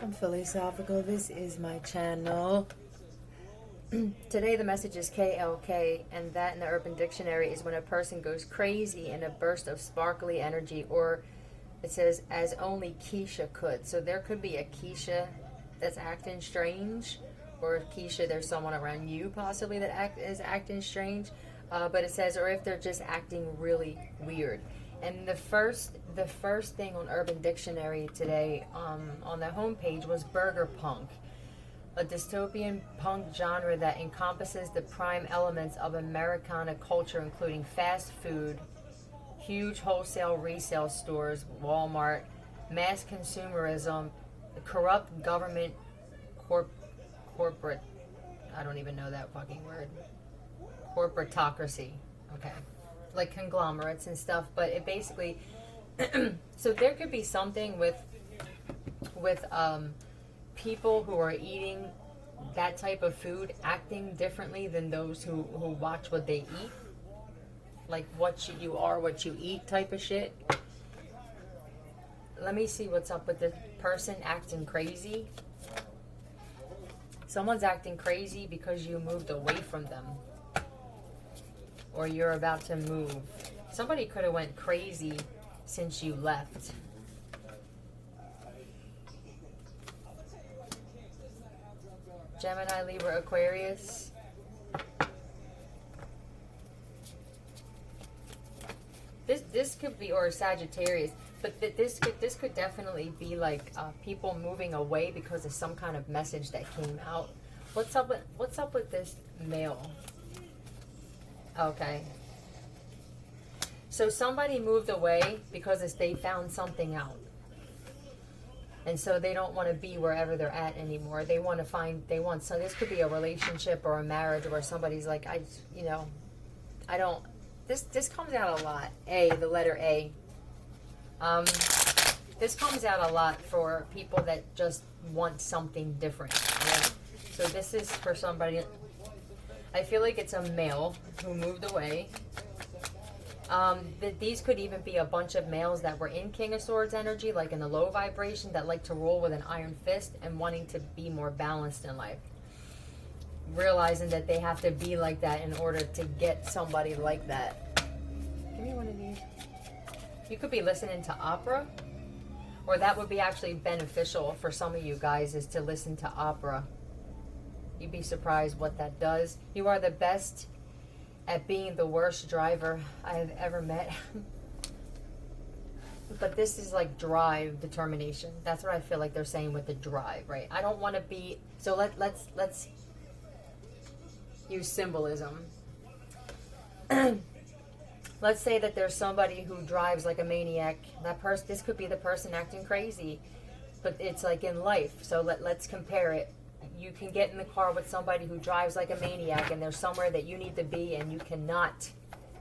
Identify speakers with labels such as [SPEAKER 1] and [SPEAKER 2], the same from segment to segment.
[SPEAKER 1] I'm philosophical. This is my channel. Today the message is KLK, and that in the Urban Dictionary is when a person goes crazy in a burst of sparkly energy, or it says as only Keisha could. So there could be a Keisha that's acting strange, or Keisha, there's someone around you possibly that is acting strange. But it says, or if they're just acting really weird. And the first thing on Urban Dictionary today on the homepage was burger punk, a dystopian punk genre that encompasses the prime elements of Americana culture, including fast food, huge wholesale resale stores, Walmart, mass consumerism, corrupt government, corporate, I don't even know that fucking word, corporatocracy, okay, like conglomerates and stuff. But it basically so there could be something with people who are eating that type of food acting differently than those who watch what they eat, like you are what you eat type of shit. Let me see what's up with the person acting crazy. Someone's acting crazy because you moved away from them, or you're about to move. Somebody could have went crazy since you left. Gemini, Libra, Aquarius. This could be, or Sagittarius, but this could definitely be like people moving away because of some kind of message that came out. What's up with this male? Okay. So somebody moved away because they found something out. And so they don't want to be wherever they're at anymore. So this could be a relationship or a marriage where somebody's like, this comes out a lot. The letter A. This comes out a lot for people that just want something different. Right? So this is for somebody, I feel like it's a male who moved away. These could even be a bunch of males that were in King of Swords energy, like in the low vibration, that like to rule with an iron fist and wanting to be more balanced in life. Realizing that they have to be like that in order to get somebody like that. Give me one of these. You could be listening to opera, or that would be actually beneficial for some of you guys, is to listen to opera. You'd be surprised what that does. You are the best at being the worst driver I have ever met. But this is like drive, determination. That's what I feel like they're saying with the drive, right? I don't want to be, so let's use symbolism. Let's say that there's somebody who drives like a maniac. This could be the person acting crazy, but it's like in life. So let's compare it. You can get in the car with somebody who drives like a maniac, and there's somewhere that you need to be, and you cannot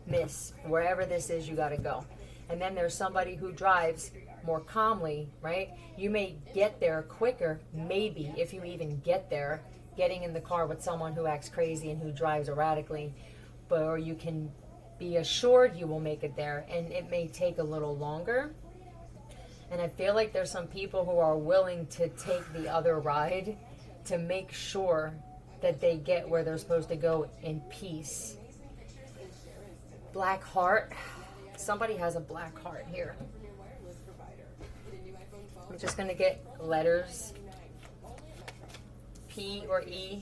[SPEAKER 1] miss. Wherever this is, you got to go. And then there's somebody who drives more calmly, right? You may get there quicker, maybe, if you even get there, getting in the car with someone who acts crazy and who drives erratically. Or you can be assured you will make it there, and it may take a little longer. And I feel like there's some people who are willing to take the other ride to make sure that they get where they're supposed to go in peace. Black heart. Somebody has a black heart here. I'm just going to get letters. P or E.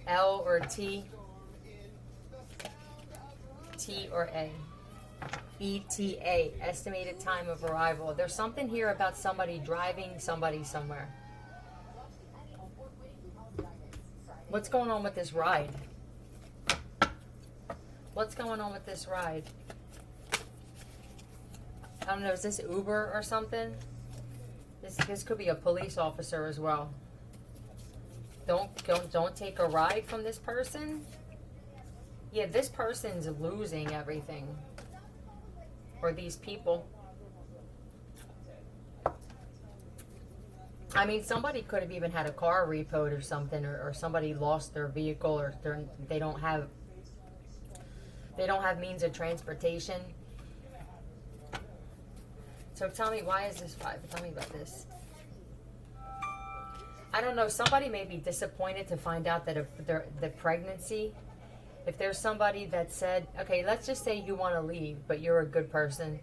[SPEAKER 1] L or T. T or A. ETA, estimated time of arrival. There's something here about somebody driving somebody somewhere. What's going on with this ride? What's going on with this ride? I don't know, is this Uber or something? This could be a police officer as well. Don't take a ride from this person. Yeah, this person's losing everything. Or these people. I mean, somebody could have even had a car repoed or something, or somebody lost their vehicle, or they don't have means of transportation. So tell me, why is this 5? Tell me about this. I don't know. Somebody may be disappointed to find out that the pregnancy, if there's somebody that said, okay, let's just say you want to leave, but you're a good person.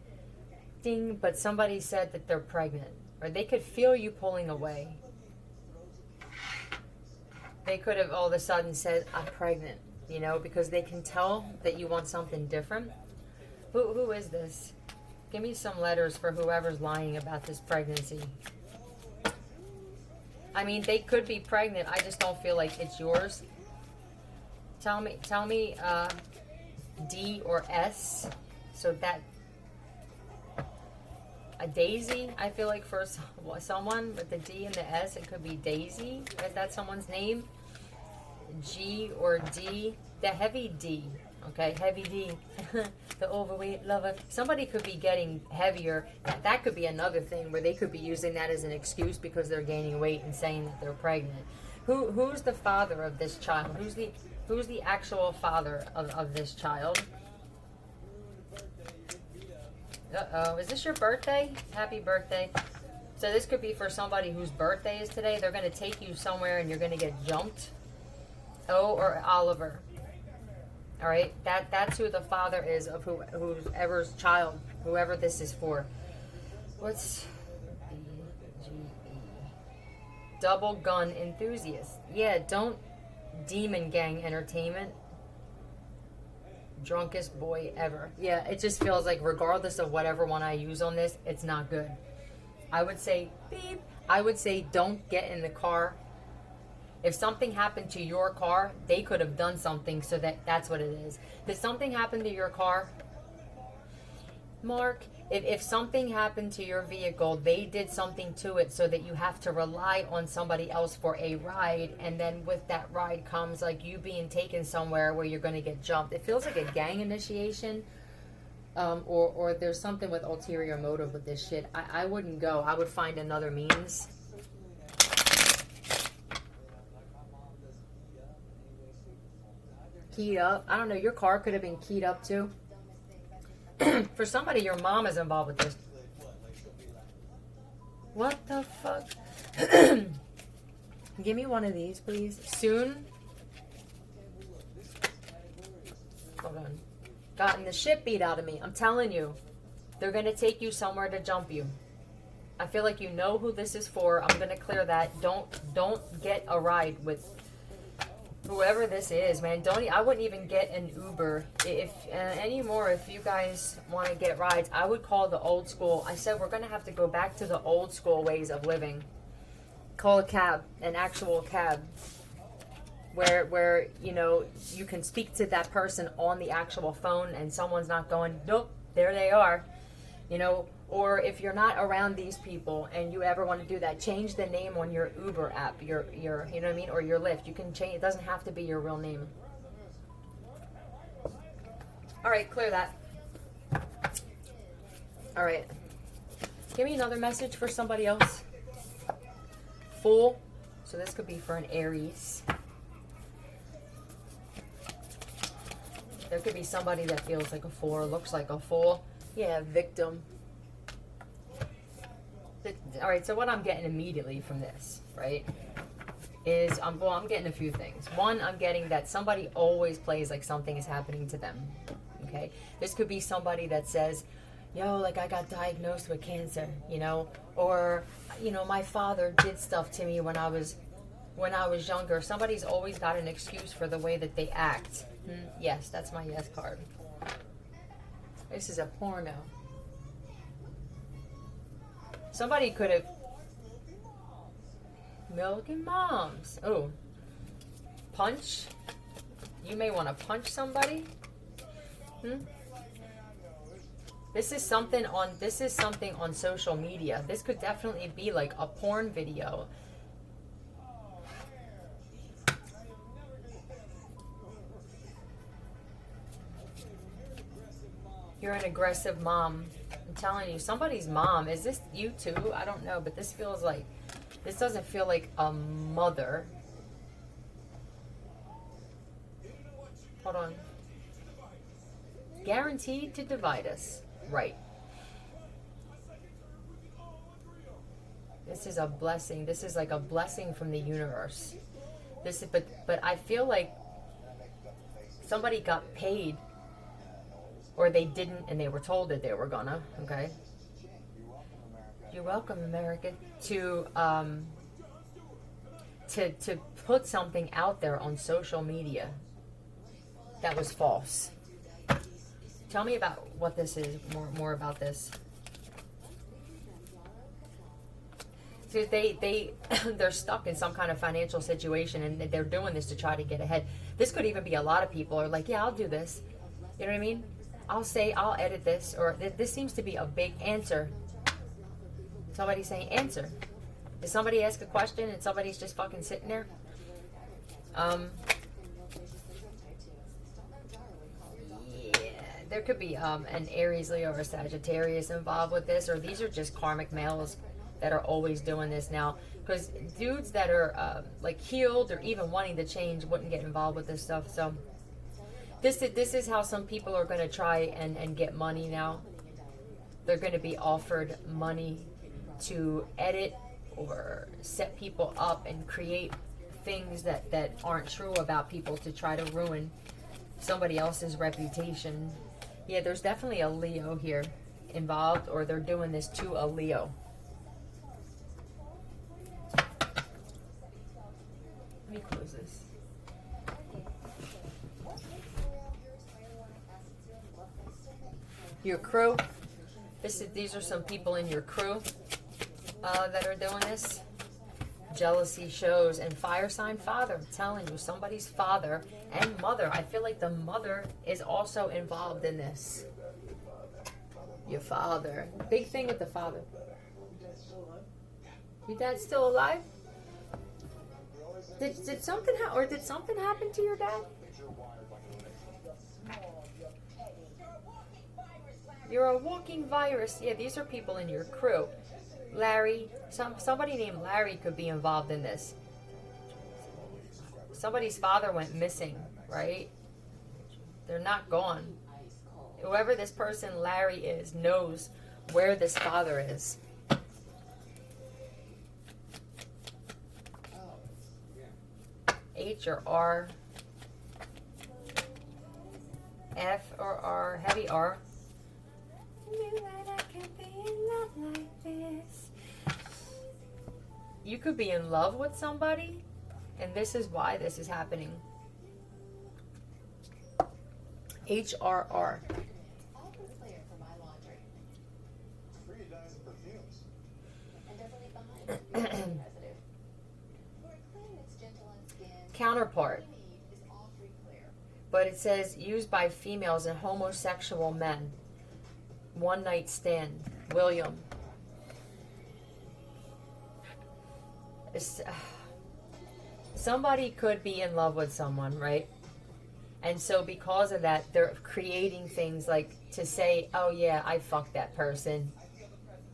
[SPEAKER 1] Ding, but somebody said that they're pregnant. Or they could feel you pulling away. They could have all of a sudden said, I'm pregnant, you know, because they can tell that you want something different. Who is this? Give me some letters for whoever's lying about this pregnancy. I mean, they could be pregnant. I just don't feel like it's yours. Tell me, D or S. So that, a Daisy, I feel like for someone with the D and the S, it could be Daisy. Is that someone's name? G or D. The heavy D. Okay, heavy D. The overweight lover. Somebody could be getting heavier. That could be another thing where they could be using that as an excuse because they're gaining weight and saying that they're pregnant. Who's the father of this child? Who's the actual father of this child? Uh-oh. Is this your birthday? Happy birthday. So this could be for somebody whose birthday is today. They're going to take you somewhere and you're going to get jumped. O or Oliver. All right, that's who the father is of whoever's child, whoever this is for. What's BGE? Double gun enthusiast. Yeah, don't demon gang entertainment. Drunkest boy ever. Yeah, it just feels like regardless of whatever one I use on this, it's not good. I would say beep. I would say don't get in the car. If something happened to your car, they could have done something so that's what it is. Did something happen to your car? Mark, if something happened to your vehicle, they did something to it so that you have to rely on somebody else for a ride, and then with that ride comes like you being taken somewhere where you're going to get jumped. It feels like a gang initiation, or there's something with ulterior motive with this shit. I wouldn't go. I would find another means. Keyed up. I don't know. Your car could have been keyed up too. For somebody, your mom is involved with this. What the fuck? Give me one of these, please. Soon. Hold on. Gotten the shit beat out of me. I'm telling you. They're going to take you somewhere to jump you. I feel like you know who this is for. I'm going to clear that. Don't get a ride with whoever this is, man. I wouldn't even get an Uber if anymore. If you guys want to get rides, I would call the old school. I said we're gonna have to go back to the old school ways of living. Call a cab, an actual cab, where you know you can speak to that person on the actual phone, and someone's not going, nope, there they are, you know. Or if you're not around these people and you ever want to do that, change the name on your Uber app, your you know what I mean, or your Lyft. You can change. It doesn't have to be your real name. All right, clear that. All right. Give me another message for somebody else. Fool. So this could be for an Aries. There could be somebody that feels like a fool or looks like a fool. Yeah, victim. All right, so what I'm getting immediately from this, right, is I'm getting a few things. One, I'm getting that somebody always plays like something is happening to them. Okay, this could be somebody that says, yo, like I got diagnosed with cancer, you know, or you know, my father did stuff to me when I was younger. Somebody's always got an excuse for the way that they act. Yes, that's my yes card. This is a porno. Somebody could have milking moms. Oh, punch. You may want to punch somebody. This is something on social media. This could definitely be like a porn video. You're an aggressive mom. I'm telling you, somebody's mom. Is this you too? I don't know, but this doesn't feel like a mother. Hold on. Guaranteed to divide us. Right. This is a blessing. This is like a blessing from the universe. This is, but I feel like somebody got paid, or they didn't, and they were told that they were gonna. Okay. You're welcome, America. To put something out there on social media that was false. Tell me about what this is. More about this. So they're stuck in some kind of financial situation, and they're doing this to try to get ahead. This could even be a lot of people are like, yeah, I'll do this. You know what I mean? I'll edit this, or this seems to be a big answer. Somebody's saying answer. Did somebody ask a question and somebody's just fucking sitting there? Yeah, there could be an Aries, Leo, or Sagittarius involved with this, or these are just karmic males that are always doing this now. Because dudes that are like healed or even wanting to change wouldn't get involved with this stuff. So this is how some people are going to try and get money now. They're going to be offered money to edit or set people up and create things that aren't true about people to try to ruin somebody else's reputation. Yeah, there's definitely a Leo here involved, or they're doing this to a Leo. Let me close this. Your crew. These are some people in your crew that are doing this. Jealousy shows. And fire sign father. I'm telling you, somebody's father and mother. I feel like the mother is also involved in this. Your father. Big thing with the father. Your dad's still alive? Did something happen to your dad? You're a walking virus. Yeah, these are people in your crew. Larry, somebody named Larry could be involved in this. Somebody's father went missing, right? They're not gone. Whoever this person Larry is knows where this father is. H or R, F or R, heavy R. You could be in love with somebody, and this is why this is happening. HRR. Counterpart. But it says used by females and homosexual men. One night stand. William. Somebody could be in love with someone, right? And so because of that, they're creating things like to say, oh yeah, I fucked that person.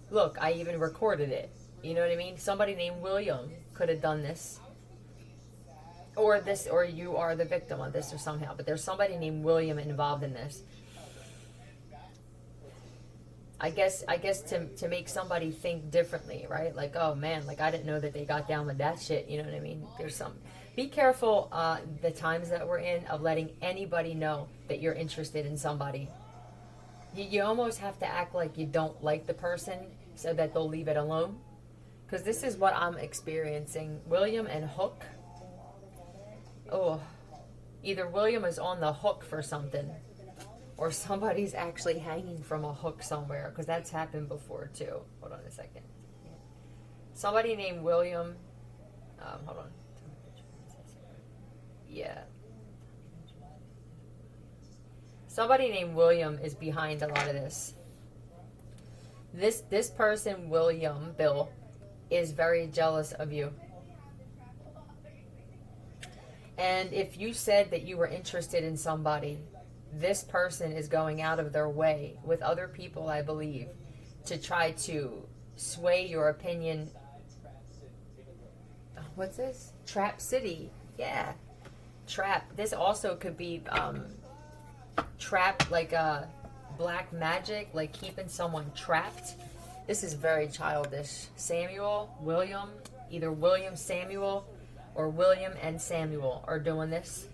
[SPEAKER 1] Look, I even recorded it. You know what I mean? Somebody named William could have done this. Or this, or you are the victim of this or somehow. But there's somebody named William involved in this. I guess to make somebody think differently, right? Like, oh man, like I didn't know that they got down with that shit. You know what I mean? There's some. Be careful the times that we're in of letting anybody know that you're interested in somebody. You almost have to act like you don't like the person so that they'll leave it alone. Because this is what I'm experiencing. William and Hook. Oh, either William is on the hook for something, or somebody's actually hanging from a hook somewhere, because that's happened before too. Hold on a second. Somebody named William. Hold on. Yeah. Somebody named William is behind a lot of this. This person, Bill, is very jealous of you. And if you said that you were interested in somebody, this person is going out of their way with other people, I believe, to try to sway your opinion. What's this? Trap City. Yeah. Trap. This also could be trap, like black magic, like keeping someone trapped. This is very childish. Samuel, William, either William Samuel or William and Samuel are doing this.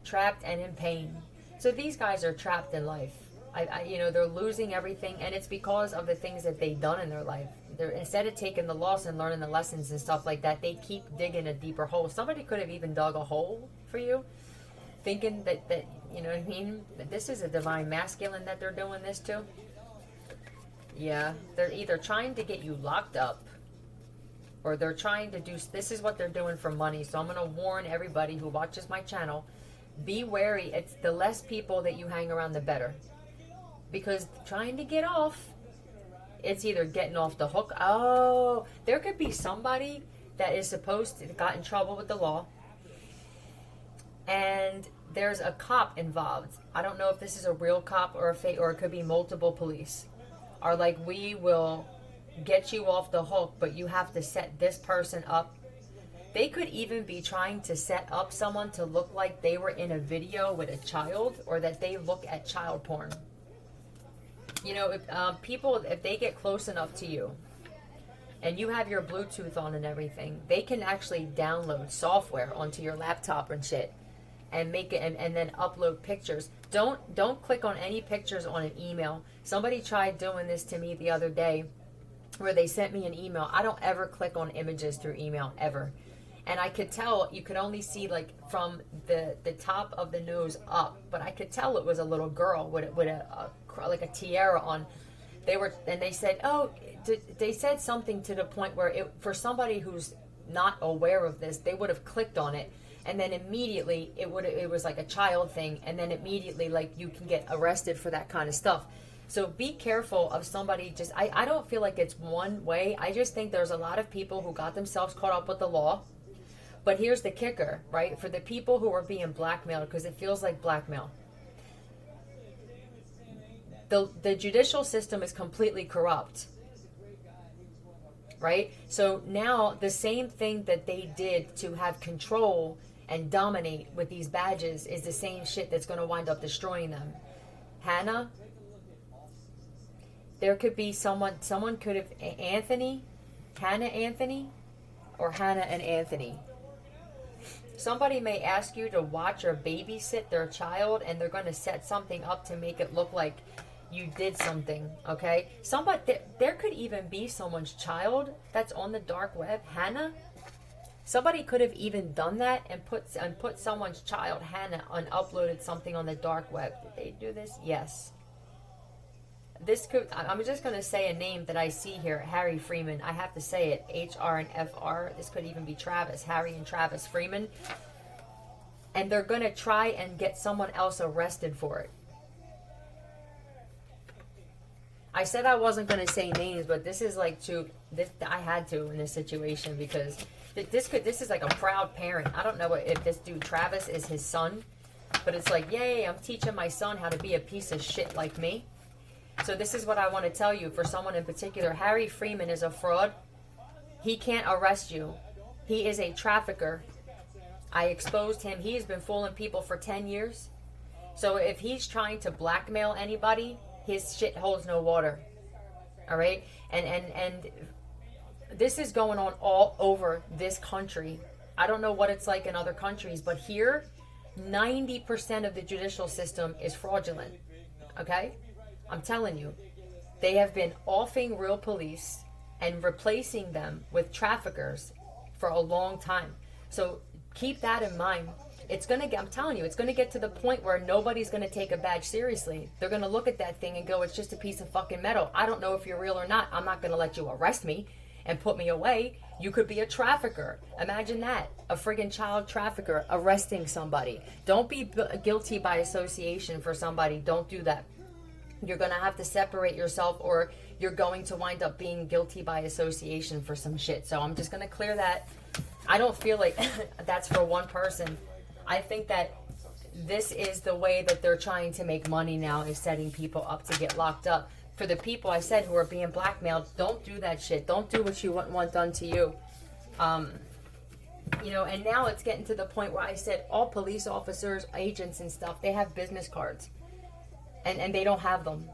[SPEAKER 1] Trapped and in pain. So these guys are trapped in life. They're losing everything, and it's because of the things that they've done in their life. They're, instead of taking the loss and learning the lessons and stuff like that, they keep digging a deeper hole. Somebody could have even dug a hole for you, thinking that you know what I mean? That this is a divine masculine that they're doing this to. Yeah, they're either trying to get you locked up, or they're trying to do, this is what they're doing for money. So I'm going to warn everybody who watches my channel, be wary. It's the less people that you hang around, the better. Because trying to get off, it's either getting off the hook. Oh, there could be somebody that is supposed to got in trouble with the law, and there's a cop involved. I don't know if this is a real cop or a fake, or it could be multiple police. Are like, we will get you off the hook, but you have to set this person up. They could even be trying to set up someone to look like they were in a video with a child, or that they look at child porn. You know, if people, if they get close enough to you and you have your Bluetooth on and everything, they can actually download software onto your laptop and shit and make it and then upload pictures. Don't click on any pictures on an email. Somebody tried doing this to me the other day where they sent me an email. I don't ever click on images through email, ever. And I could tell, you could only see like from the top of the nose up, but I could tell it was a little girl with a like a tiara on. They said, oh, they said something to the point where for somebody who's not aware of this, they would have clicked on it, and then immediately it was like a child thing, and then immediately like you can get arrested for that kind of stuff. So be careful of somebody. Just I don't feel like it's one way. I just think there's a lot of people who got themselves caught up with the law. But here's the kicker, right? For the people who are being blackmailed, because it feels like blackmail. The judicial system is completely corrupt, right? So now the same thing that they did to have control and dominate with these badges is the same shit that's going to wind up destroying them. Hannah, there could be someone could have, Hannah Anthony, or Hannah and Anthony. Somebody may ask you to watch or babysit their child, and they're going to set something up to make it look like you did something, okay? There could even be someone's child that's on the dark web. Hannah, somebody could have even done that and put someone's child, Hannah, and uploaded something on the dark web. Did they do this? Yes. This could, I'm just going to say a name that I see here, Harry Freeman. I have to say it, H-R and F-R. This could even be Travis, Harry and Travis Freeman. And they're going to try and get someone else arrested for it. I said I wasn't going to say names, but this is like I had to in this situation, because this is like a proud parent. I don't know if this dude Travis is his son, but it's like, yay, I'm teaching my son how to be a piece of shit like me. So this is what I want to tell you for someone in particular. Harry Freeman is a fraud. He can't arrest you. He is a trafficker. I exposed him. He's been fooling people for 10 years. So if he's trying to blackmail anybody, his shit holds no water. All right? And this is going on all over this country. I don't know what it's like in other countries, but here, 90% of the judicial system is fraudulent. Okay? I'm telling you, they have been offing real police and replacing them with traffickers for a long time. So keep that in mind. I'm telling you, it's going to get to the point where nobody's going to take a badge seriously. They're going to look at that thing and go, it's just a piece of fucking metal. I don't know if you're real or not. I'm not going to let you arrest me and put me away. You could be a trafficker. Imagine that. A friggin' child trafficker arresting somebody. Don't be guilty by association for somebody. Don't do that. You're going to have to separate yourself, or you're going to wind up being guilty by association for some shit. So I'm just going to clear that. I don't feel like that's for one person. I think that this is the way that they're trying to make money now, is setting people up to get locked up. For the people I said who are being blackmailed, don't do that shit. Don't do what you wouldn't want done to you. And now it's getting to the point where I said all police officers, agents and stuff, they have business cards. And they don't have them.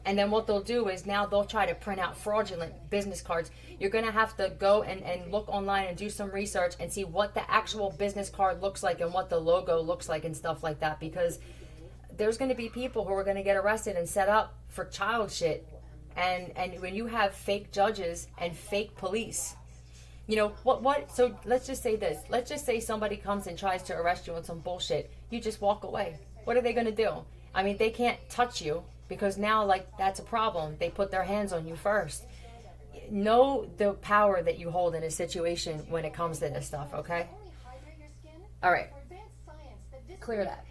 [SPEAKER 1] And then what they'll do is now they'll try to print out fraudulent business cards. You're going to have to go and look online and do some research and see what the actual business card looks like and what the logo looks like and stuff like that. Because there's going to be people who are going to get arrested and set up for child shit. And when you have fake judges and fake police, you know, so let's just say this. Let's just say somebody comes and tries to arrest you on some bullshit. You just walk away. What are they going to do? I mean, they can't touch you. Because now, like, that's a problem. They put their hands on you first. Know the power that you hold in a situation when it comes to this stuff, okay? All right. Clear that.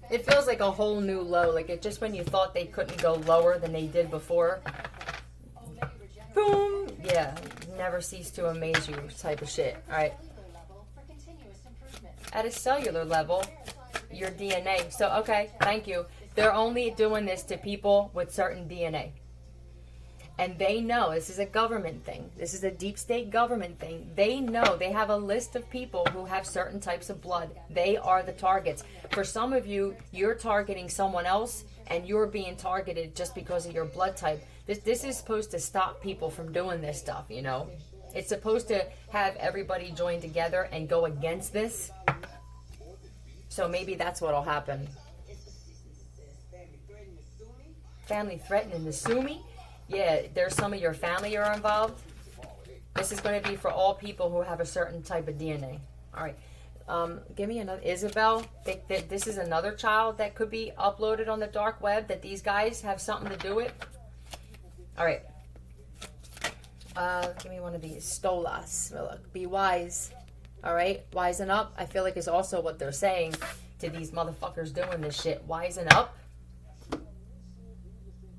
[SPEAKER 1] It feels like a whole new low. Like, it just when you thought they couldn't go lower than they did before. Boom. Yeah. Never cease to amaze you type of shit. All right. At a cellular level, your DNA. So, okay, thank you. They're only doing this to people with certain DNA. And they know, this is a government thing. This is a deep state government thing. They know, they have a list of people who have certain types of blood. They are the targets. For some of you, you're targeting someone else and you're being targeted just because of your blood type. This is supposed to stop people from doing this stuff, you know. It's supposed to have everybody join together and go against this. So maybe that's what'll happen. Family threatening to sue me? Yeah, there's some of your family are involved. This is going to be for all people who have a certain type of DNA. All right. Give me another. Isabel, this is another child that could be uploaded on the dark web that these guys have something to do with. All right. Give me one of these. Stolas. Look, be wise. All right? Wisen up. I feel like is also what they're saying to these motherfuckers doing this shit. Wisen up.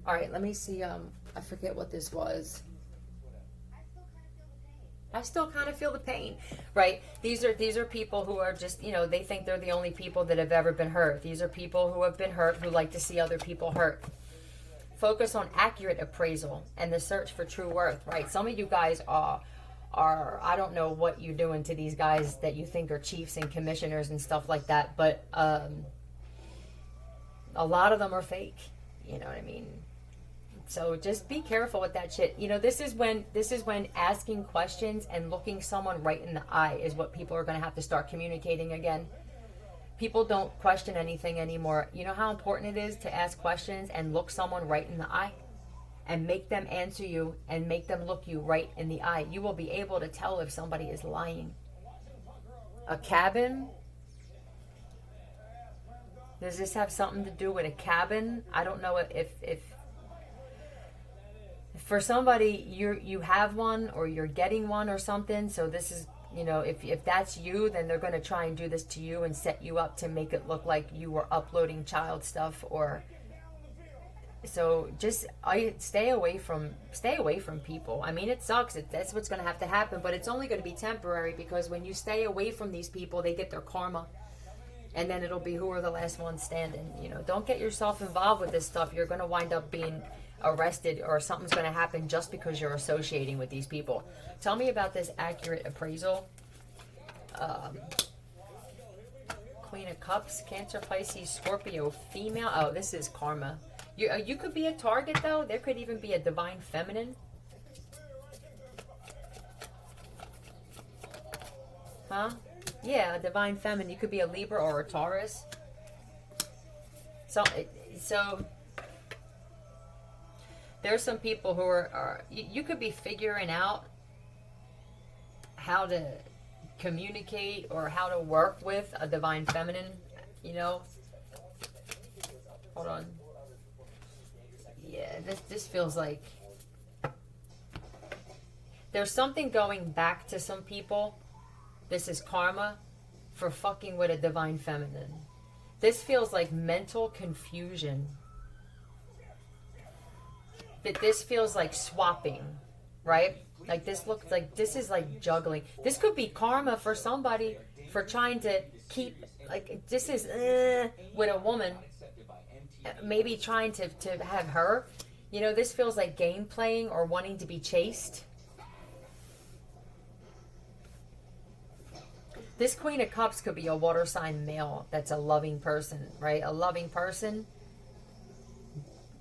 [SPEAKER 1] All right, let me see. I forget what this was. I still kind of feel the pain, right? These are people who are just, you know, they think they're the only people that have ever been hurt. These are people who have been hurt who like to see other people hurt. Focus on accurate appraisal and the search for true worth, right? Some of you guys are I don't know what you're doing to these guys that you think are chiefs and commissioners and stuff like that, but a lot of them are fake. You know what I mean? So just be careful with that shit. You know, this is when asking questions and looking someone right in the eye is what people are going to have to start communicating again. People don't question anything anymore. You know how important it is to ask questions and look someone right in the eye and make them answer you and make them look you right in the eye. You will be able to tell if somebody is lying. A cabin? Does this have something to do with a cabin? I don't know if for somebody you have one or you're getting one or something. So this is, you know, if that's you, then they're going to try and do this to you and set you up to make it look like you were uploading child stuff. Or so just stay away from people. I mean, it sucks. That's what's going to have to happen, but it's only going to be temporary, because when you stay away from these people, they get their karma, and then it'll be who are the last ones standing. You know, don't get yourself involved with this stuff. You're going to wind up being arrested, or something's going to happen just because you're associating with these people. Tell me about this accurate appraisal. Queen of Cups, Cancer, Pisces, Scorpio, female. Oh, this is karma. You could be a target, though. There could even be a divine feminine. Huh? Yeah, a divine feminine. You could be a Libra or a Taurus. So there's some people who are you could be figuring out how to communicate or how to work with a divine feminine, you know. Hold on. Yeah, this feels like there's something going back to some people. This is karma for fucking with a divine feminine. This feels like mental confusion. This feels like swapping, right? Like this looks like this is like juggling. This could be karma for somebody for trying to keep, like, this is with a woman, maybe trying to have her. You know, this feels like game playing or wanting to be chased. This Queen of Cups could be a water sign male that's a loving person, right? A loving person.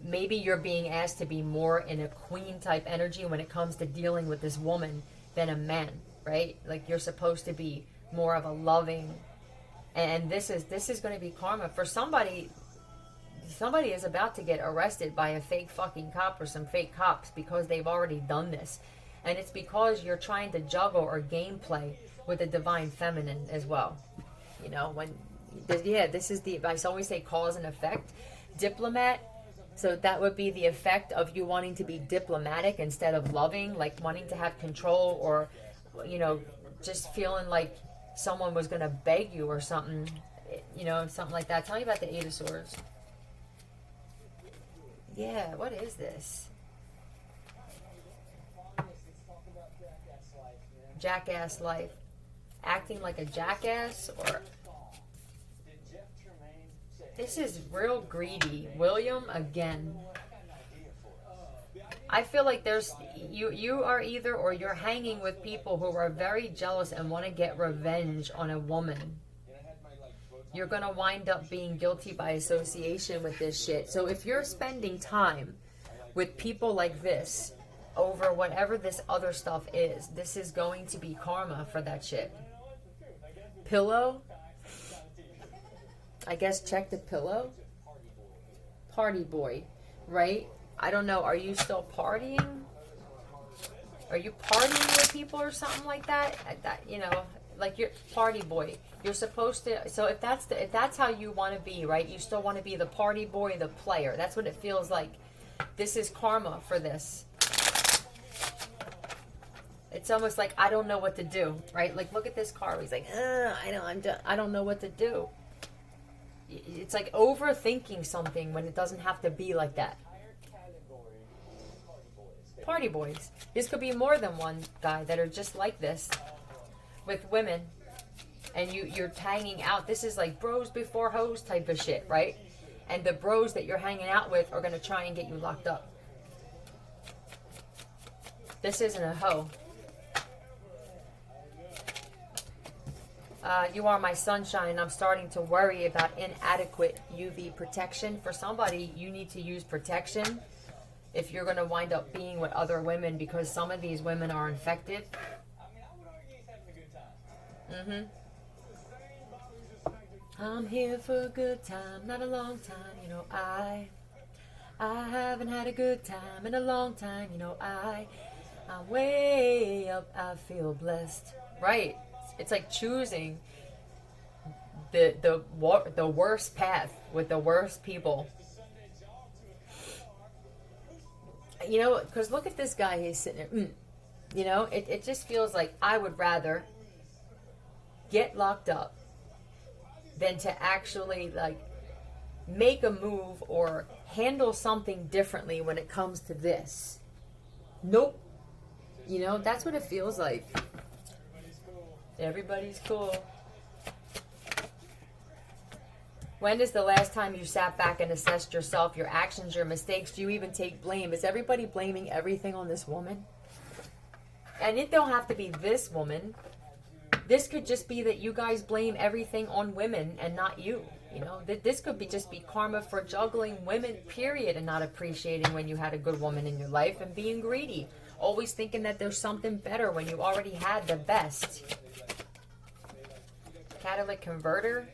[SPEAKER 1] Maybe you're being asked to be more in a queen type energy when it comes to dealing with this woman than a man, right? Like you're supposed to be more of a loving, and this is going to be karma for somebody. Somebody is about to get arrested by a fake fucking cop or some fake cops because they've already done this. And it's because you're trying to juggle or gameplay with the divine feminine as well. You know, this is the, I always say cause and effect. Diplomat, so that would be the effect of you wanting to be diplomatic instead of loving, like wanting to have control, or, you know, just feeling like someone was going to beg you or something, you know, something like that. Tell me about the Eight of Swords. Yeah, what is this? Jackass life. Acting like a jackass, or... This is real greedy. William, again. I feel like there's... You are either, or you're hanging with people who are very jealous and want to get revenge on a woman. You're going to wind up being guilty by association with this shit. So if you're spending time with people like this over whatever this other stuff is, this is going to be karma for that shit. Pillow. I guess check the pillow. Party boy, right? I don't know. Are you still partying? Are you partying with people or something like that? That, you know, like you're party boy. You're supposed to. So if that's how you want to be, right? You still want to be the party boy, the player. That's what it feels like. This is karma for this. It's almost like I don't know what to do, right? Like look at this car. He's like, I don't know what to do. It's like overthinking something when it doesn't have to be like that. Party boys. This could be more than one guy that are just like this with women. And you're hanging out. This is like bros before hoes type of shit, right? And the bros that you're hanging out with are going to try and get you locked up. This isn't a hoe. You are my sunshine. I'm starting to worry about inadequate UV protection. For somebody, you need to use protection if you're going to wind up being with other women, because some of these women are infected. I'm here for a good time, not a long time. You know, I haven't had a good time in a long time. You know, I'm way up. I feel blessed. Right. It's like choosing the worst path with the worst people. You know, because look at this guy. He's sitting there. You know, it just feels like I would rather get locked up than to actually like make a move or handle something differently when it comes to this. Nope. You know, that's what it feels like. Everybody's cool. When is the last time you sat back and assessed yourself, your actions, your mistakes? Do you even take blame? Is everybody blaming everything on this woman? And it don't have to be this woman. This could just be that you guys blame everything on women and not you. You know, this could be just be karma for juggling women, period, and not appreciating when you had a good woman in your life, and being greedy. Always thinking that there's something better when you already had the best. Catalytic converter?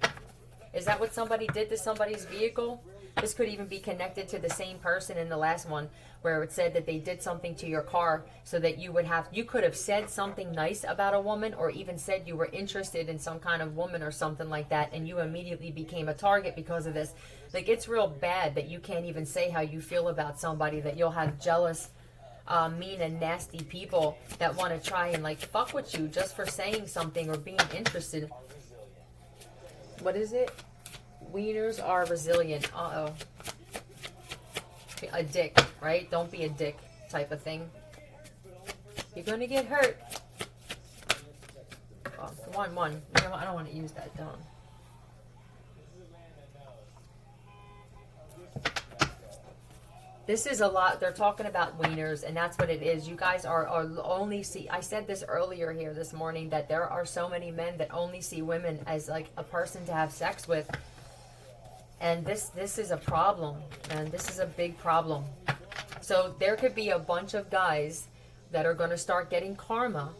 [SPEAKER 1] Is that what somebody did to somebody's vehicle? This could even be connected to the same person in the last one, where it said that they did something to your car so that you could have said something nice about a woman, or even said you were interested in some kind of woman or something like that, and you immediately became a target because of this. Like, it's real bad that you can't even say how you feel about somebody, that you'll have jealous, mean and nasty people that want to try and like fuck with you just for saying something or being interested. What is it? Wieners are resilient. Uh-oh. A dick, right? Don't be a dick type of thing. You're going to get hurt. Oh, one. You know what? I don't want to use that down. This is a lot. They're talking about wieners, and that's what it is. You guys are only see. I said this earlier here this morning that there are so many men that only see women as like a person to have sex with, and this is a problem, and this is a big problem. So there could be a bunch of guys that are going to start getting karma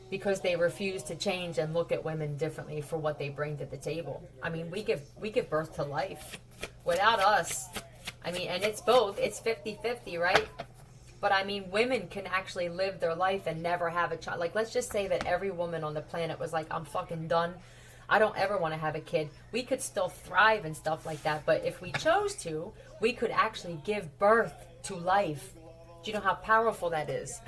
[SPEAKER 1] because they refuse to change and look at women differently for what they bring to the table. I mean, we give birth to life. Without us, I mean, and it's both. It's 50-50, right? But I mean, women can actually live their life and never have a child. Like, let's just say that every woman on the planet was like, I'm fucking done. I don't ever want to have a kid. We could still thrive and stuff like that. But if we chose to, we could actually give birth to life. Do you know how powerful that is?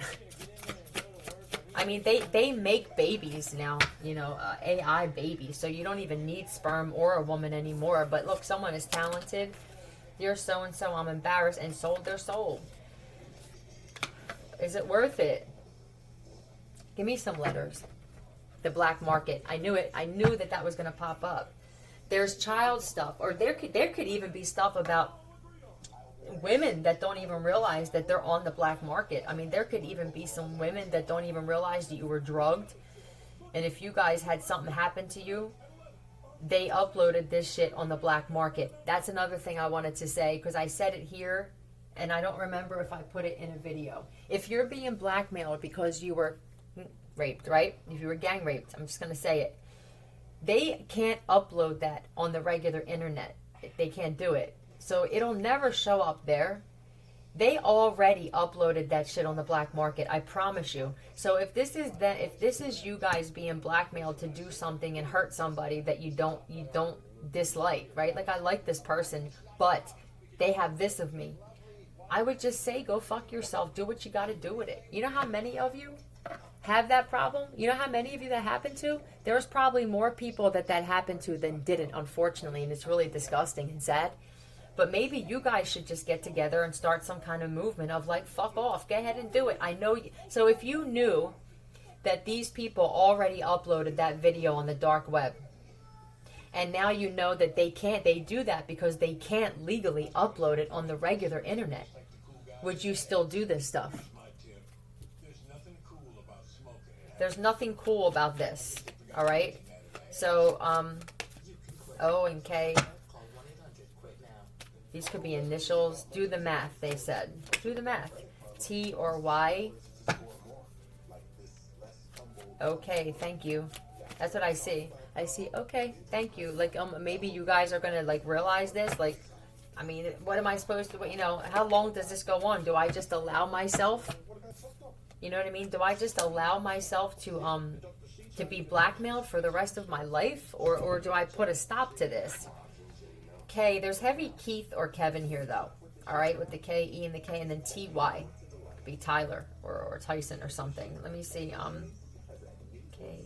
[SPEAKER 1] I mean, they make babies now, you know, AI babies. So you don't even need sperm or a woman anymore. But look, someone is talented. You're so-and-so, I'm embarrassed, and sold their soul. Is it worth it? Give me some letters. The black market. I knew it. I knew that that was going to pop up. There's child stuff. Or there could even be stuff about women that don't even realize that they're on the black market. I mean, there could even be some women that don't even realize that you were drugged. And if you guys had something happen to you, they uploaded this shit on the black market. That's another thing I wanted to say, because I said it here, and I don't remember if I put it in a video. If you're being blackmailed because you were raped, right? If you were gang raped, I'm just going to say it. They can't upload that on the regular internet. They can't do it. So it'll never show up there. They already uploaded that shit on the black market. I promise you. So if this is you guys being blackmailed to do something and hurt somebody that you don't dislike, right? Like, I like this person, but they have this of me. I would just say, go fuck yourself. Do what you got to do with it. You know how many of you have that problem? You know how many of you that happened to? There's probably more people that happened to than didn't, unfortunately, and it's really disgusting and sad. But maybe you guys should just get together and start some kind of movement of like, fuck off, go ahead and do it. I know you. So if you knew that these people already uploaded that video on the dark web, and now you know that they do that because they can't legally upload it on the regular internet, would you still do this stuff? There's nothing cool about this, all right? So, O and K. These could be initials. Do the math, they said. Do the math. T or Y. Okay, thank you. That's what I see. I see, okay, thank you. Like, maybe you guys are going to, like, realize this. Like, I mean, what am I supposed to, you know, how long does this go on? Do I just allow myself? You know what I mean? Do I just allow myself to be blackmailed for the rest of my life? Or do I put a stop to this? K, there's heavy Keith or Kevin here, though. All right, with the K, E, and the K, and then T-Y. Could be Tyler or Tyson or something. Let me see. K,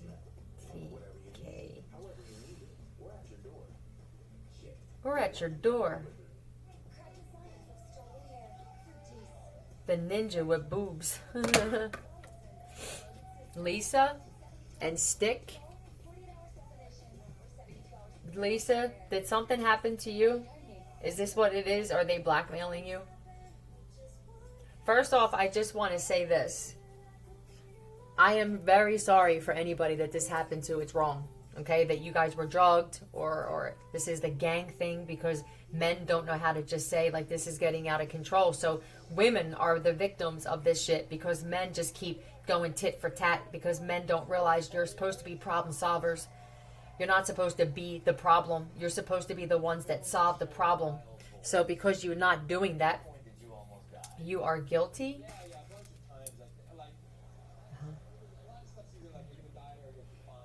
[SPEAKER 1] T, K. We're at your door. The ninja with boobs. Lisa and Stick. Lisa, did something happen to you? Is this what it is? Are they blackmailing you? First off, I just want to say this. I am very sorry for anybody that this happened to. It's wrong. Okay? That you guys were drugged or this is the gang thing, because men don't know how to just say, like, this is getting out of control. So women are the victims of this shit because men just keep going tit for tat, because men don't realize you're supposed to be problem solvers. You're not supposed to be the problem. You're supposed to be the ones that solve the problem. So because you're not doing that, you are guilty.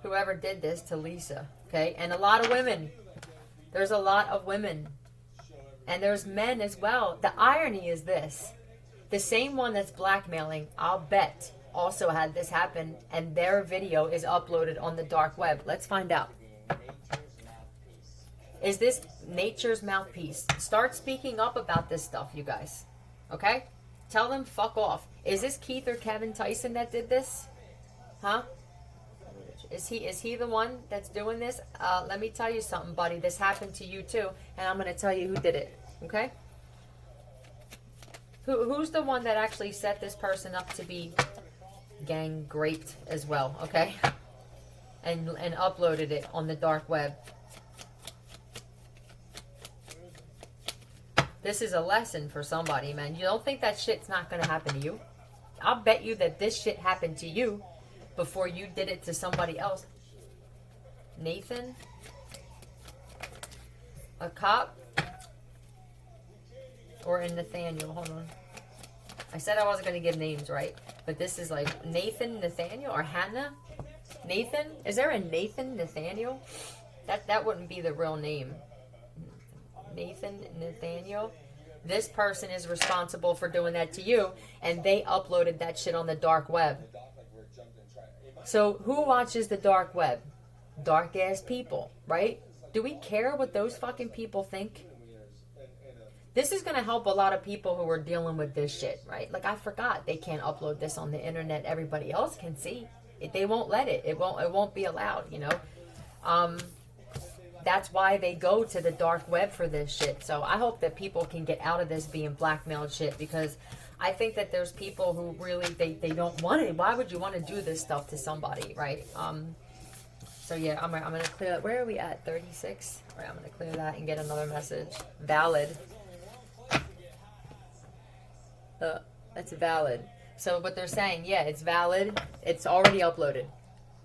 [SPEAKER 1] Whoever did this to Lisa, okay? And a lot of women. There's a lot of women. And there's men as well. The irony is this. The same one that's blackmailing, I'll bet, also had this happen, and their video is uploaded on the dark web. Let's find out. Is this nature's mouthpiece? Start speaking up about this stuff, you guys. Okay? Tell them fuck off. Is this Keith or Kevin Tyson that did this? Huh? Is he the one that's doing this? Let me tell you something, buddy. This happened to you too, and I'm going to tell you who did it. Okay? Who's the one that actually set this person up to be gang raped as well, okay? And uploaded it on the dark web. This is a lesson for somebody, man. You don't think that shit's not going to happen to you? I'll bet you that this shit happened to you before you did it to somebody else. Nathan? A cop? Or in Nathaniel? Hold on. I said I wasn't going to give names, right? But this is like Nathan, Nathaniel, or Hannah? Nathan? Is there a Nathan, Nathaniel? That wouldn't be the real name. Nathan, Nathaniel. This person is responsible for doing that to you, and they uploaded that shit on the dark web. So who watches the dark web? Dark ass people, right? Do we care what those fucking people think? This is going to help a lot of people who are dealing with this shit, right? Like, I forgot they can't upload this on the internet. Everybody else can see. They won't let it. It won't be allowed, you know? That's why they go to the dark web for this shit. So I hope that people can get out of this being blackmailed shit, because I think that there's people who really, they don't want it. Why would you want to do this stuff to somebody, right? So yeah, I'm going to clear, where are we at? 36? All right, I'm going to clear that and get another message. Valid. That's valid. So what they're saying, yeah, it's valid. It's already uploaded.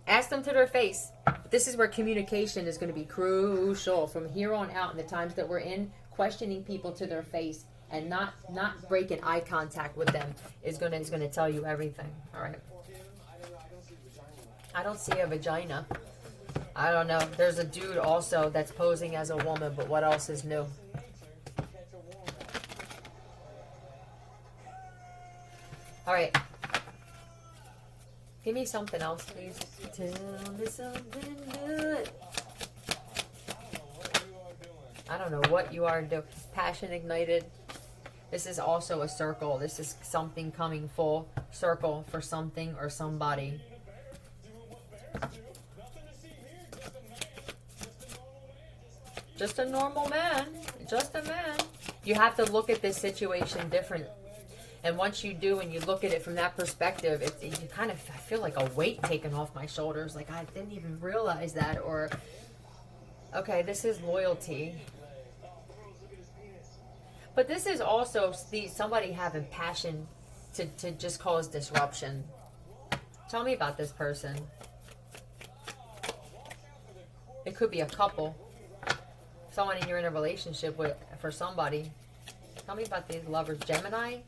[SPEAKER 1] Ask them to their face. This is where communication is going to be crucial from here on out in the times that we're in. Questioning people to their face and not breaking eye contact with them is going to tell you everything. All right. I don't see a vagina. I don't know. There's a dude also that's posing as a woman, but what else is new? All right. Give me something else, please. Tell me something good. I don't know what you are doing. Passion ignited. This is also a circle. This is something coming full circle for something or somebody. Just a normal man. Just a man. You have to look at this situation different. And once you do and you look at it from that perspective, you kind of, I feel like a weight taken off my shoulders. Like I didn't even realize that. Or, okay, this is loyalty. But this is also somebody having passion to just cause disruption. Tell me about this person. It could be a couple. Someone you're in a relationship with for somebody. Tell me about these lovers. Gemini?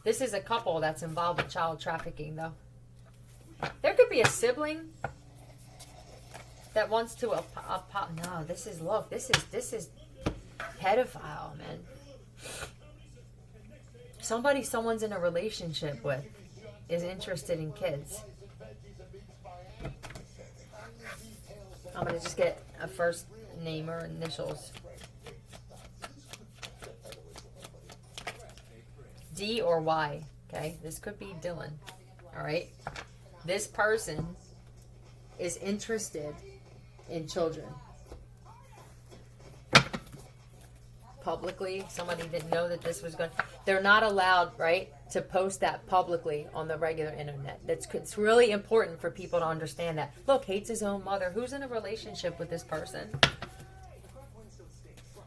[SPEAKER 1] This is a couple that's involved with child trafficking, though. There could be a sibling that wants to no, this is, look, this is pedophile, man. Someone's in a relationship with is interested in kids. I'm gonna just get a first name or initials. D or Y, okay? This could be Dylan, all right? This person is interested in children. Publicly, somebody didn't know that this was going. They're not allowed, right, to post that publicly on the regular internet. It's really important for people to understand that. Look, hates his own mother. Who's in a relationship with this person?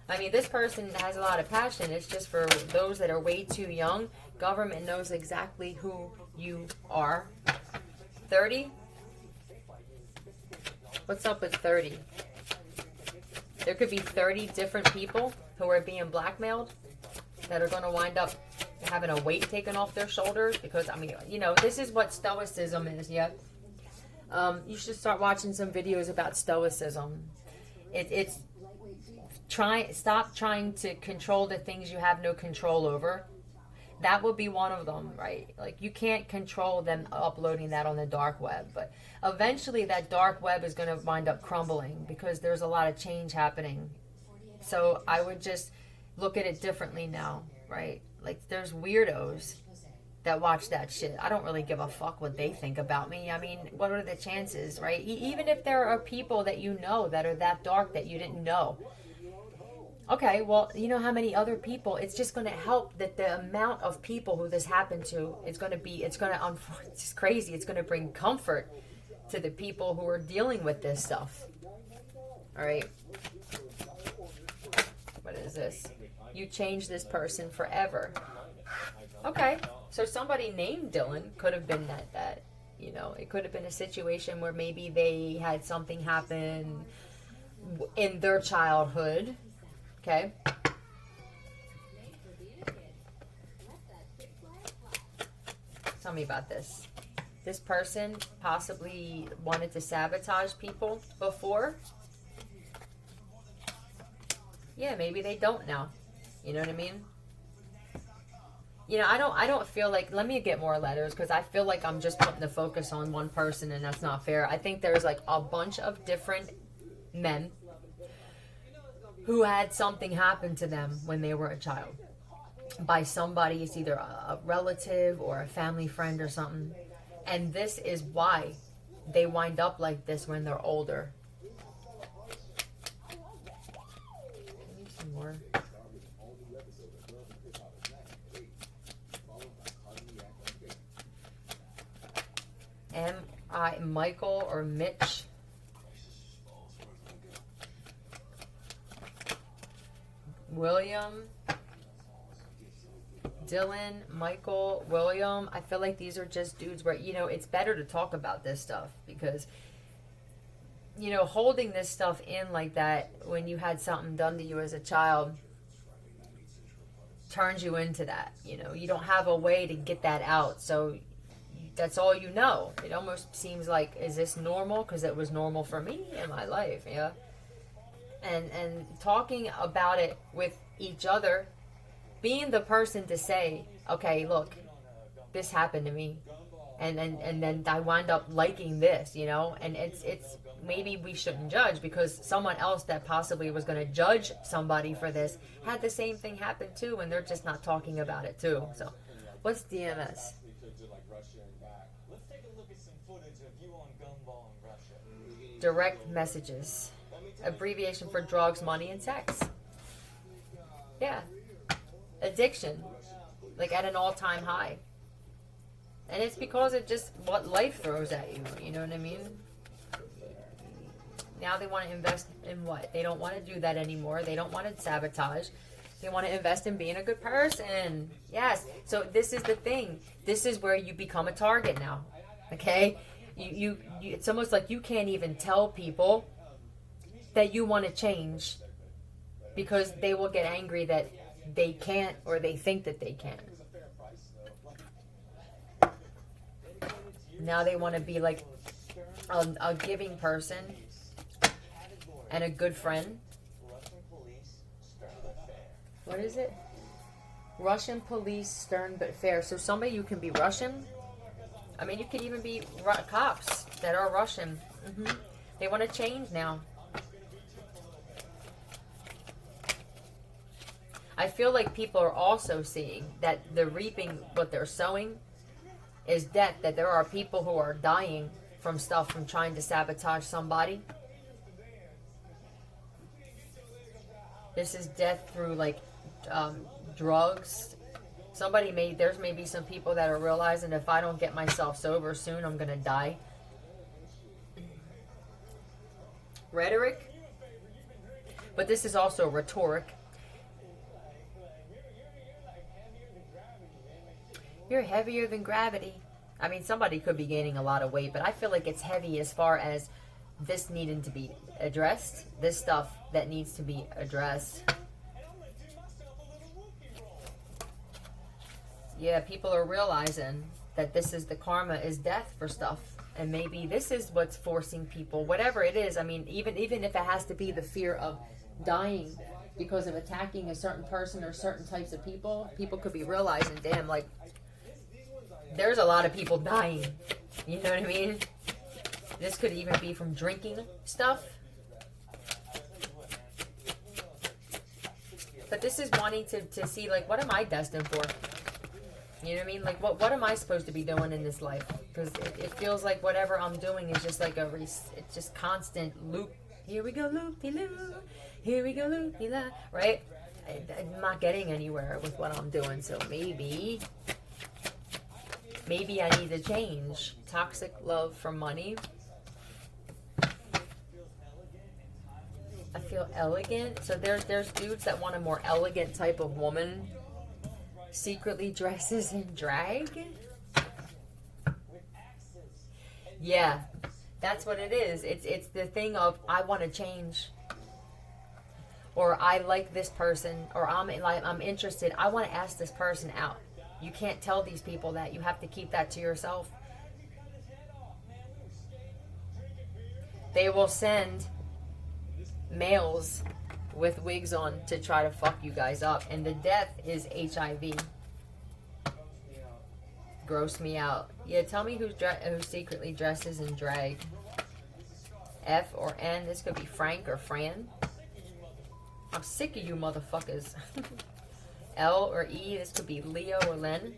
[SPEAKER 1] I mean, this person has a lot of passion. It's just for those that are way too young. Government knows exactly who you are. 30? What's up with 30? There could be 30 different people who are being blackmailed that are going to wind up having a weight taken off their shoulders because, I mean, you know, this is what stoicism is, yeah? You should start watching some videos about stoicism. Stop trying to control the things you have no control over. That would be one of them, right? Like, you can't control them uploading that on the dark web, but eventually that dark web is going to wind up crumbling because there's a lot of change happening. So I would just look at it differently now, right? Like, there's weirdos that watch that shit. I don't really give a fuck what they think about me. I mean, what are the chances, right? Even if there are people that you know that are that dark that you didn't know. Okay, well, you know how many other people, it's just going to help that the amount of people who this happened to, it's just crazy. It's going to bring comfort to the people who are dealing with this stuff. All right. What is this? You change this person forever. Okay, so somebody named Dylan could have been that, you know, it could have been a situation where maybe they had something happen in their childhood. Okay. Tell me about this. This person possibly wanted to sabotage people before. Yeah, maybe they don't now. You know what I mean? You know, I don't feel like, let me get more letters, because I feel like I'm just putting the focus on one person, and that's not fair. I think there's like a bunch of different men who had something happen to them when they were a child by somebody. It's either a relative or a family friend or something. And this is why they wind up like this when they're older. I need some more. Michael or Mitch. William, Dylan, Michael, William. I feel like these are just dudes where, you know, it's better to talk about this stuff, because, you know, holding this stuff in like that when you had something done to you as a child turns you into that. You know, you don't have a way to get that out, so that's all you know. It almost seems like, is this normal? Because it was normal for me in my life, yeah. And talking about it with each other, being the person to say, okay, look, this happened to me, and then I wind up liking this, you know. And it's maybe we shouldn't judge, because someone else that possibly was going to judge somebody for this had the same thing happen too, and they're just not talking about it too. So what's DMS? Direct messages. Abbreviation for drugs, money, and sex. Yeah. Addiction. Like at an all-time high. And it's because of just what life throws at you. You know what I mean? Now they want to invest in what? They don't want to do that anymore. They don't want to sabotage. They want to invest in being a good person. Yes. So this is the thing. This is where you become a target now. Okay? You it's almost like you can't even tell people that you want to change, because they will get angry that they can't, or they think that they can. Now they want to be like a giving person and a good friend. What is it? Russian police, stern but fair. So somebody, you can be Russian. I mean, you could even be cops that are Russian. They want to change now. I feel like people are also seeing that they're reaping what they're sowing is death, that there are people who are dying from stuff, from trying to sabotage somebody. This is death through like drugs. There's maybe some people that are realizing, if I don't get myself sober soon, I'm going to die. Rhetoric. But this is also rhetoric. You're heavier than gravity. I mean, somebody could be gaining a lot of weight, but I feel like it's heavy as far as this needing to be addressed. This stuff that needs to be addressed. Yeah, people are realizing that this is the karma is death for stuff. And maybe this is what's forcing people, whatever it is. I mean, even if it has to be the fear of dying because of attacking a certain person or certain types of people, people could be realizing, damn, like, there's a lot of people dying. You know what I mean? This could even be from drinking stuff. But this is wanting to see, like, what am I destined for? You know what I mean? Like, what am I supposed to be doing in this life? Because it feels like whatever I'm doing is just like it's just constant loop. Here we go, loop-de-loop. Here we go, Lula, right? I'm not getting anywhere with what I'm doing, so maybe I need to change. Toxic love for money. I feel elegant. So there's dudes that want a more elegant type of woman. Secretly dresses in drag. Yeah, that's what it is. It's the thing of I want to change, or I like this person, or I'm interested. I want to ask this person out. You can't tell these people that. You have to keep that to yourself. They will send males with wigs on to try to fuck you guys up, and the death is HIV. Gross me out. Yeah, tell me who secretly dresses in drag. F or N. This could be Frank or Fran. I'm sick of you motherfuckers. L or E. This could be Leo or Len.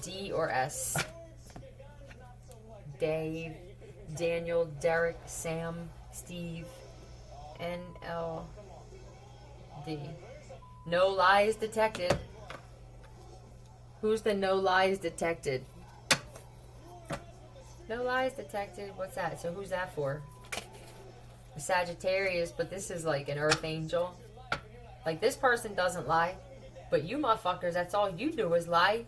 [SPEAKER 1] D or S. Dave, Daniel, Derek, Sam, Steve. N, L, D. No lies detected. Who's the no lies detected? No lies detected. What's that? So who's that for? Sagittarius, but this is like an earth angel. Like, this person doesn't lie, but you motherfuckers, that's all you do is lie.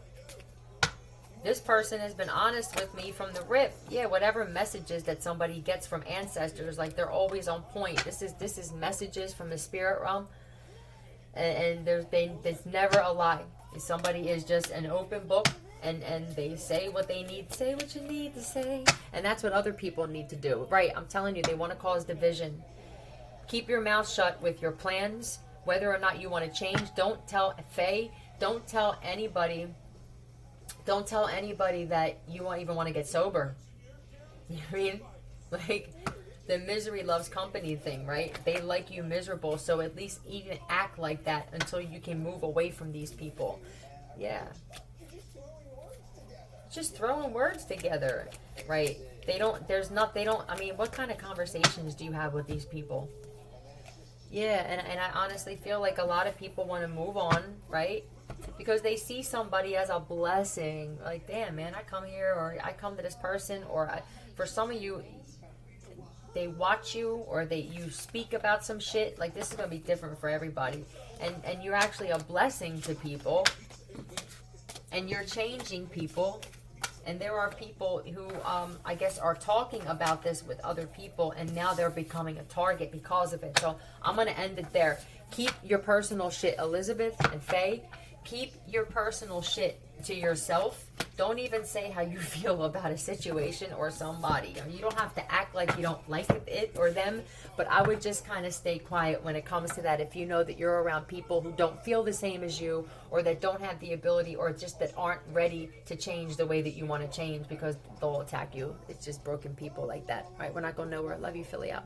[SPEAKER 1] This person has been honest with me from the rip. Yeah, whatever messages that somebody gets from ancestors, like, they're always on point. This is messages from the spirit realm, and there's never a lie. Somebody is just an open book, and they say what they need to say, what you need to say, and that's what other people need to do. Right? I'm telling you, they want to cause division. Keep your mouth shut with your plans, whether or not you want to change. Don't tell Faye. Don't tell anybody that you won't even want to get sober. You know what I mean? Like, the misery loves company thing, right? They like you miserable, so at least even act like that until you can move away from these people. Yeah. Just throwing words together, right? I mean, what kind of conversations do you have with these people? Yeah, and I honestly feel like a lot of people want to move on, right? Because they see somebody as a blessing. Like, damn, man, I come here, or I come to this person, or for some of you, they watch you, or you speak about some shit. Like, this is going to be different for everybody. And you're actually a blessing to people. And you're changing people. And there are people who, I guess, are talking about this with other people, and now they're becoming a target because of it. So I'm going to end it there. Keep your personal shit, Elizabeth and Faye. Keep your personal shit to yourself. Don't even say how you feel about a situation or somebody. You don't have to act like you don't like it or them, but I would just kind of stay quiet when it comes to that. If you know that you're around people who don't feel the same as you, or that don't have the ability, or just that aren't ready to change the way that you want to change, because they'll attack you. It's just broken people like that. All right, we're not going nowhere. Love you, Philly out.